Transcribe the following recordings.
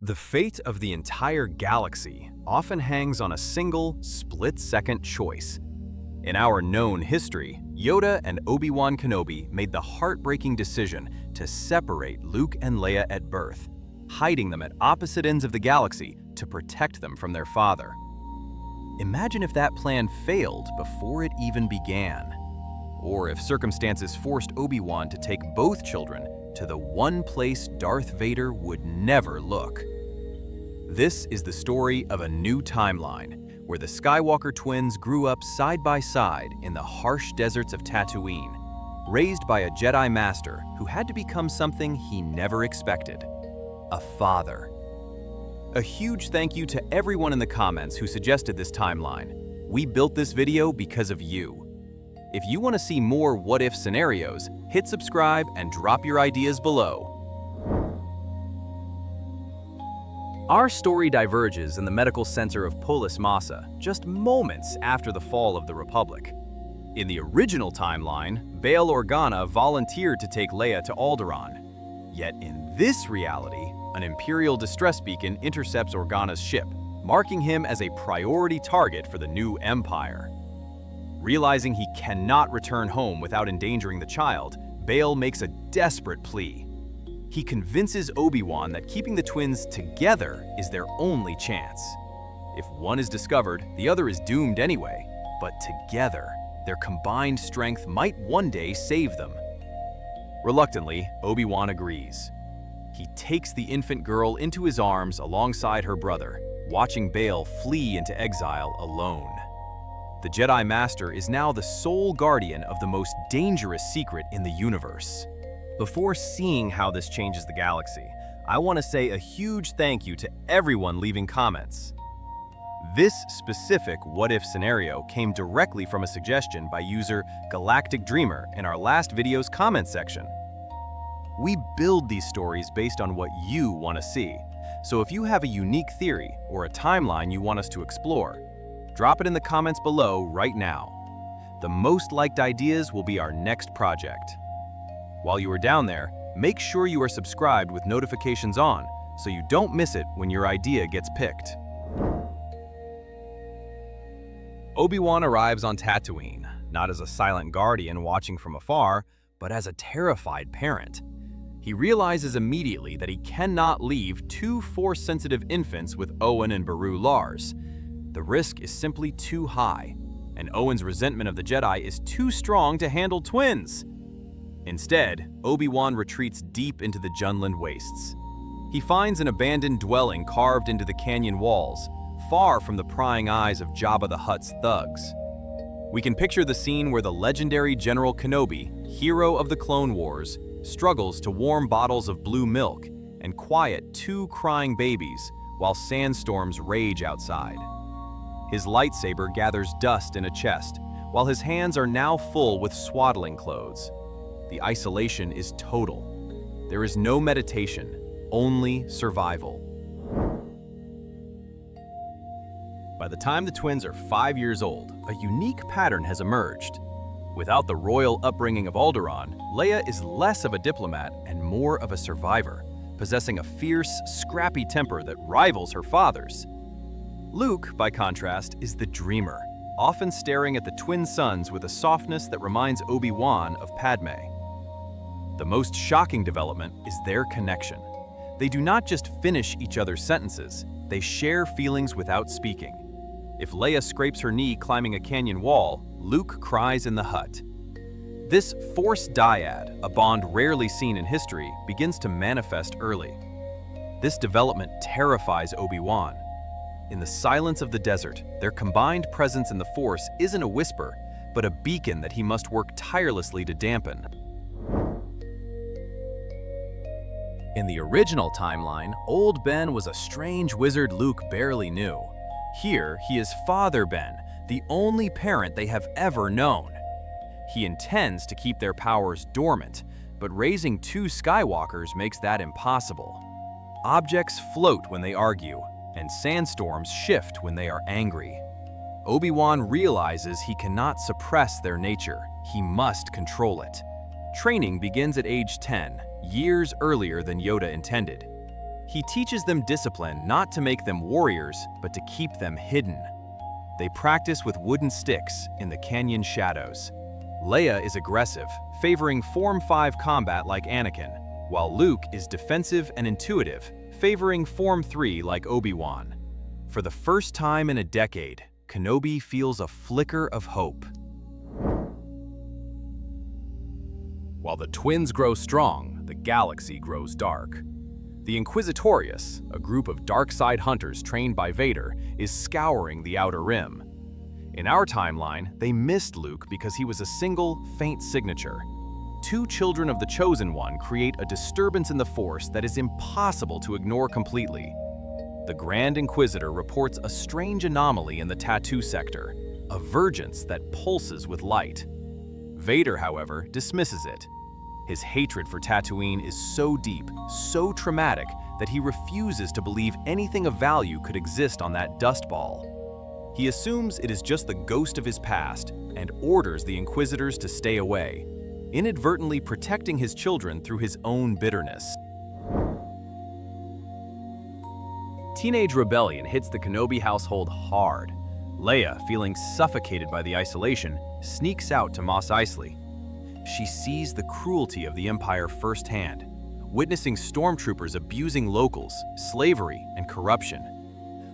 The fate of the entire galaxy often hangs on a single, split-second choice. In our known history, Yoda and Obi-Wan Kenobi made the heartbreaking decision to separate Luke and Leia at birth, hiding them at opposite ends of the galaxy to protect them from their father. Imagine if that plan failed before it even began. Or if circumstances forced Obi-Wan to take both children to the one place Darth Vader would never look. This is the story of a new timeline, where the Skywalker twins grew up side by side in the harsh deserts of Tatooine, raised by a Jedi Master who had to become something he never expected: a father. A huge thank you to everyone in the comments who suggested this timeline. We built this video because of you. If you want to see more what-if scenarios, hit subscribe and drop your ideas below. Our story diverges in the medical center of Polis Massa, just moments after the fall of the Republic. In the original timeline, Bail Organa volunteered to take Leia to Alderaan. Yet in this reality, an Imperial distress beacon intercepts Organa's ship, marking him as a priority target for the new Empire. Realizing he cannot return home without endangering the child, Bail makes a desperate plea. He convinces Obi-Wan that keeping the twins together is their only chance. If one is discovered, the other is doomed anyway, but together, their combined strength might one day save them. Reluctantly, Obi-Wan agrees. He takes the infant girl into his arms alongside her brother, watching Bail flee into exile alone. The Jedi Master is now the sole guardian of the most dangerous secret in the universe. Before seeing how this changes the galaxy, I want to say a huge thank you to everyone leaving comments. This specific what-if scenario came directly from a suggestion by user Galactic Dreamer in our last video's comment section. We build these stories based on what you want to see, so if you have a unique theory or a timeline you want us to explore, drop it in the comments below right now. The most liked ideas will be our next project. While you are down there, make sure you are subscribed with notifications on so you don't miss it when your idea gets picked. Obi-Wan arrives on Tatooine, not as a silent guardian watching from afar, but as a terrified parent. He realizes immediately that he cannot leave two Force-sensitive infants with Owen and Beru Lars. The risk is simply too high, and Owen's resentment of the Jedi is too strong to handle twins. Instead, Obi-Wan retreats deep into the Junland wastes. He finds an abandoned dwelling carved into the canyon walls, far from the prying eyes of Jabba the Hutt's thugs. We can picture the scene where the legendary General Kenobi, hero of the Clone Wars, struggles to warm bottles of blue milk and quiet two crying babies while sandstorms rage outside. His lightsaber gathers dust in a chest, while his hands are now full with swaddling clothes. The isolation is total. There is no meditation, only survival. By the time the twins are 5 years old, a unique pattern has emerged. Without the royal upbringing of Alderaan, Leia is less of a diplomat and more of a survivor, possessing a fierce, scrappy temper that rivals her father's. Luke, by contrast, is the dreamer, often staring at the twin suns with a softness that reminds Obi-Wan of Padme. The most shocking development is their connection. They do not just finish each other's sentences, they share feelings without speaking. If Leia scrapes her knee climbing a canyon wall, Luke cries in the hut. This Force dyad, a bond rarely seen in history, begins to manifest early. This development terrifies Obi-Wan. In the silence of the desert, their combined presence in the Force isn't a whisper, but a beacon that he must work tirelessly to dampen. In the original timeline, Old Ben was a strange wizard Luke barely knew. Here, he is Father Ben, the only parent they have ever known. He intends to keep their powers dormant, but raising two Skywalkers makes that impossible. Objects float when they argue, and sandstorms shift when they are angry. Obi-Wan realizes he cannot suppress their nature, he must control it. Training begins at age 10, years earlier than Yoda intended. He teaches them discipline not to make them warriors, but to keep them hidden. They practice with wooden sticks in the canyon shadows. Leia is aggressive, favoring Form 5 combat like Anakin, while Luke is defensive and intuitive, favoring Form 3 like Obi-Wan. For the first time in a decade, Kenobi feels a flicker of hope. While the twins grow strong, the galaxy grows dark. The Inquisitors, a group of dark side hunters trained by Vader, is scouring the Outer Rim. In our timeline, they missed Luke because he was a single, faint signature. Two children of the Chosen One create a disturbance in the Force that is impossible to ignore completely. The Grand Inquisitor reports a strange anomaly in the Tatooine sector, a vergence that pulses with light. Vader, however, dismisses it. His hatred for Tatooine is so deep, so traumatic, that he refuses to believe anything of value could exist on that dust ball. He assumes it is just the ghost of his past and orders the Inquisitors to stay away, inadvertently protecting his children through his own bitterness. Teenage rebellion hits the Kenobi household hard. Leia, feeling suffocated by the isolation, sneaks out to Mos Eisley. She sees the cruelty of the Empire firsthand, witnessing stormtroopers abusing locals, slavery, and corruption.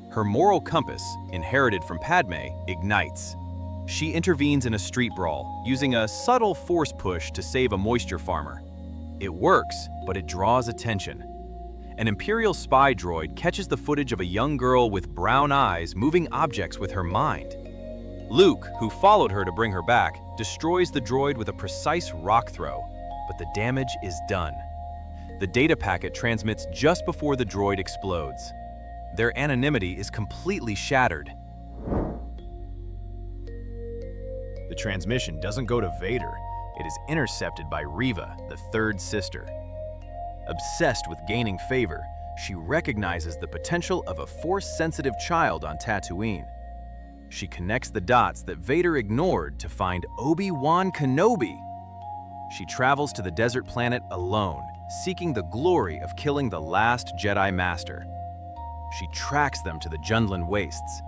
Her moral compass, inherited from Padme, ignites. She intervenes in a street brawl, using a subtle force push to save a moisture farmer. It works, but it draws attention. An Imperial spy droid catches the footage of a young girl with brown eyes moving objects with her mind. Luke, who followed her to bring her back, destroys the droid with a precise rock throw, but the damage is done. The data packet transmits just before the droid explodes. Their anonymity is completely shattered. The transmission doesn't go to Vader. It is intercepted by Reva, the third sister. Obsessed with gaining favor, she recognizes the potential of a Force-sensitive child on Tatooine. She connects the dots that Vader ignored to find Obi-Wan Kenobi. She travels to the desert planet alone, seeking the glory of killing the last Jedi Master. She tracks them to the Jundland Wastes.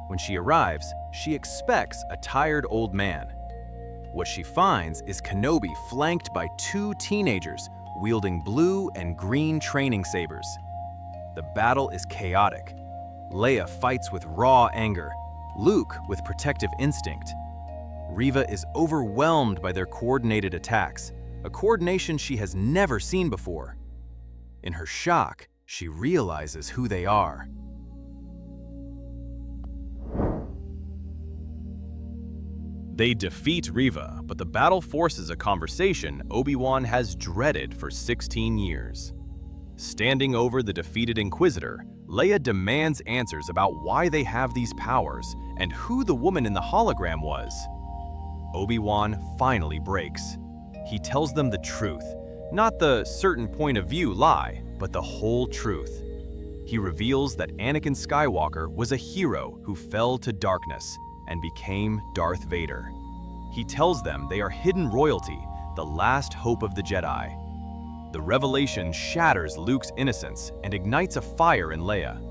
When she arrives, she expects a tired old man. What she finds is Kenobi flanked by two teenagers wielding blue and green training sabers. The battle is chaotic. Leia fights with raw anger, Luke with protective instinct. Reva is overwhelmed by their coordinated attacks, a coordination she has never seen before. In her shock, she realizes who they are. They defeat Reva, but the battle forces a conversation Obi-Wan has dreaded for 16 years. Standing over the defeated Inquisitor, Leia demands answers about why they have these powers and who the woman in the hologram was. Obi-Wan finally breaks. He tells them the truth, not the certain point of view lie, but the whole truth. He reveals that Anakin Skywalker was a hero who fell to darkness and became Darth Vader. He tells them they are hidden royalty, the last hope of the Jedi. The revelation shatters Luke's innocence and ignites a fire in Leia.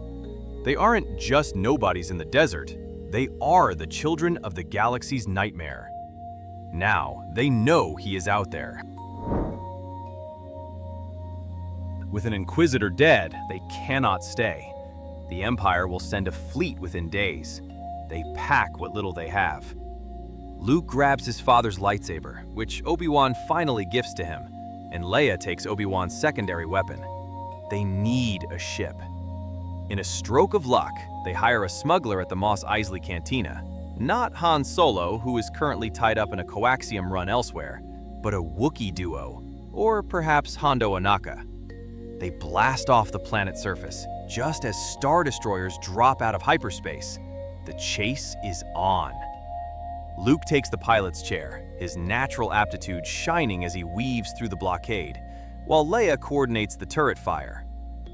They aren't just nobodies in the desert, they are the children of the galaxy's nightmare. Now, they know he is out there. With an Inquisitor dead, they cannot stay. The Empire will send a fleet within days. They pack what little they have. Luke grabs his father's lightsaber, which Obi-Wan finally gifts to him, and Leia takes Obi-Wan's secondary weapon. They need a ship. In a stroke of luck, they hire a smuggler at the Mos Eisley Cantina. Not Han Solo, who is currently tied up in a coaxium run elsewhere, but a Wookiee duo, or perhaps Hondo Anaka. They blast off the planet's surface, just as Star Destroyers drop out of hyperspace. The chase is on. Luke takes the pilot's chair, his natural aptitude shining as he weaves through the blockade, while Leia coordinates the turret fire.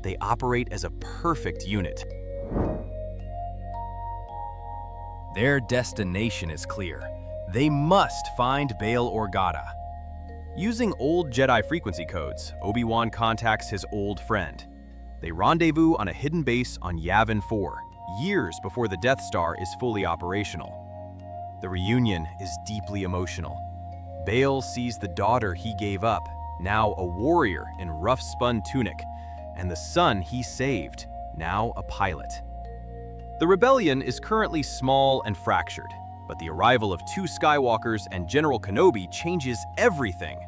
They operate as a perfect unit. Their destination is clear. They must find Bail Organa. Using old Jedi frequency codes, Obi-Wan contacts his old friend. They rendezvous on a hidden base on Yavin 4, years before the Death Star is fully operational. The reunion is deeply emotional. Bail sees the daughter he gave up, now a warrior in rough-spun tunic, and the son he saved, now a pilot. The rebellion is currently small and fractured, but the arrival of 2 Skywalkers and General Kenobi changes everything.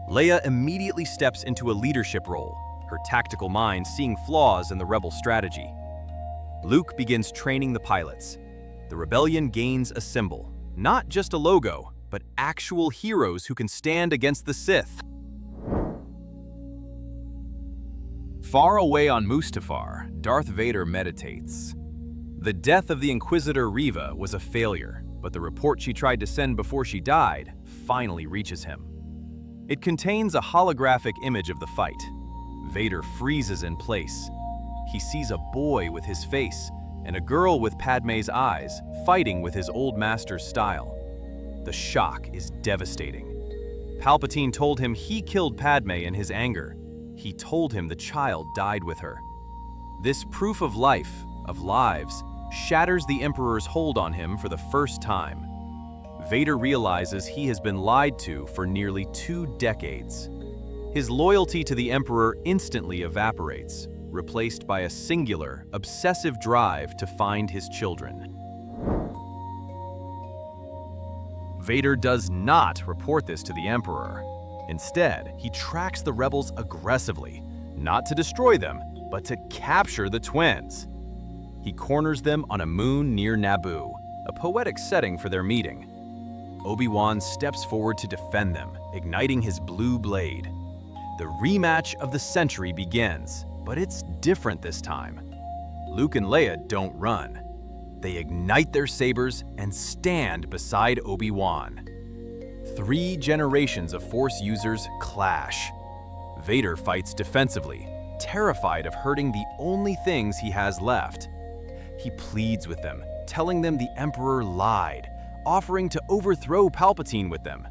Leia immediately steps into a leadership role, her tactical mind seeing flaws in the rebel strategy. Luke begins training the pilots. The rebellion gains a symbol, not just a logo, but actual heroes who can stand against the Sith. Far away on Mustafar, Darth Vader meditates. The death of the Inquisitor Reva was a failure, but the report she tried to send before she died finally reaches him. It contains a holographic image of the fight. Vader freezes in place. He sees a boy with his face and a girl with Padme's eyes fighting with his old master's style. The shock is devastating. Palpatine told him he killed Padme in his anger. He told him the child died with her. This proof of life, of lives, shatters the Emperor's hold on him for the first time. Vader realizes he has been lied to for nearly 2 decades. His loyalty to the Emperor instantly evaporates, replaced by a singular, obsessive drive to find his children. Vader does not report this to the Emperor. Instead, he tracks the rebels aggressively, not to destroy them, but to capture the twins. He corners them on a moon near Naboo, a poetic setting for their meeting. Obi-Wan steps forward to defend them, igniting his blue blade. The rematch of the century begins, but it's different this time. Luke and Leia don't run. They ignite their sabers and stand beside Obi-Wan. 3 generations of Force users clash. Vader fights defensively, terrified of hurting the only things he has left. He pleads with them, telling them the Emperor lied, offering to overthrow Palpatine with them.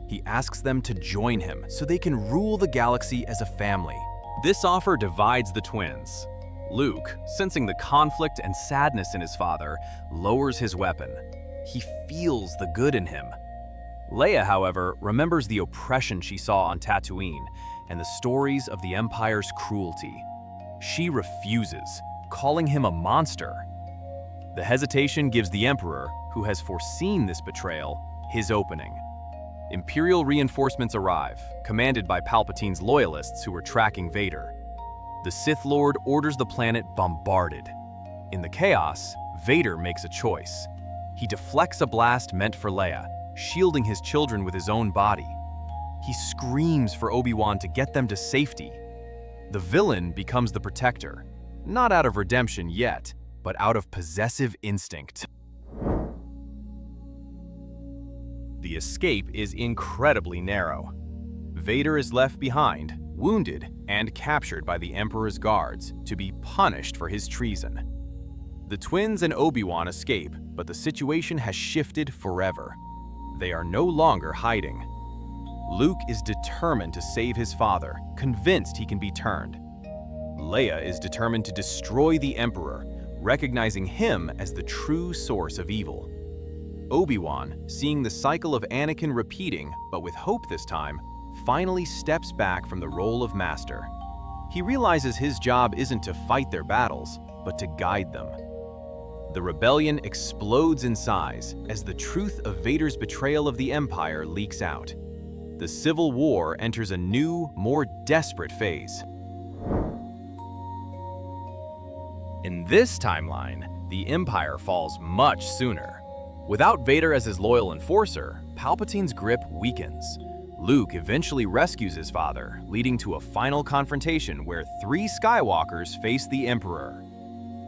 He asks them to join him so they can rule the galaxy as a family. This offer divides the twins. Luke, sensing the conflict and sadness in his father, lowers his weapon. He feels the good in him. Leia, however, remembers the oppression she saw on Tatooine and the stories of the Empire's cruelty. She refuses, calling him a monster. The hesitation gives the Emperor, who has foreseen this betrayal, his opening. Imperial reinforcements arrive, commanded by Palpatine's loyalists who are tracking Vader. The Sith Lord orders the planet bombarded. In the chaos, Vader makes a choice. He deflects a blast meant for Leia, shielding his children with his own body. He screams for Obi-Wan to get them to safety. The villain becomes the protector, not out of redemption yet, but out of possessive instinct. The escape is incredibly narrow. Vader is left behind, wounded, and captured by the Emperor's guards to be punished for his treason. The twins and Obi-Wan escape, but the situation has shifted forever. They are no longer hiding. Luke is determined to save his father, convinced he can be turned. Leia is determined to destroy the Emperor, recognizing him as the true source of evil. Obi-Wan, seeing the cycle of Anakin repeating, but with hope this time, finally steps back from the role of master. He realizes his job isn't to fight their battles, but to guide them. The rebellion explodes in size as the truth of Vader's betrayal of the Empire leaks out. The Civil War enters a new, more desperate phase. In this timeline, the Empire falls much sooner. Without Vader as his loyal enforcer, Palpatine's grip weakens. Luke eventually rescues his father, leading to a final confrontation where 3 Skywalkers face the Emperor.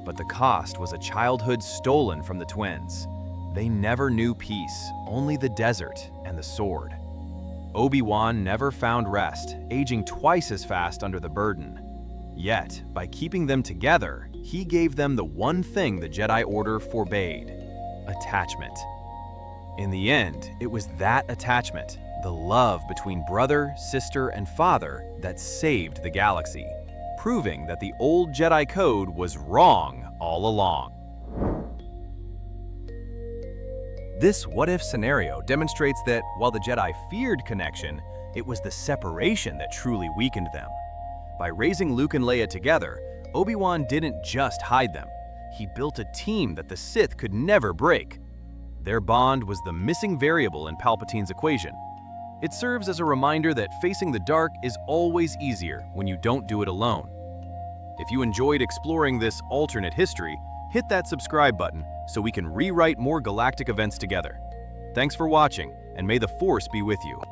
But the cost was a childhood stolen from the twins. They never knew peace, only the desert and the sword. Obi-Wan never found rest, aging twice as fast under the burden. Yet, by keeping them together, he gave them the one thing the Jedi Order forbade: attachment. In the end, it was that attachment, the love between brother, sister, and father, that saved the galaxy. proving that the old Jedi code was wrong all along. This what-if scenario demonstrates that while the Jedi feared connection, it was the separation that truly weakened them. By raising Luke and Leia together, Obi-Wan didn't just hide them. He built a team that the Sith could never break. Their bond was the missing variable in Palpatine's equation. It serves as a reminder that facing the dark is always easier when you don't do it alone. If you enjoyed exploring this alternate history, hit that subscribe button so we can rewrite more galactic events together. Thanks for watching, and may the Force be with you.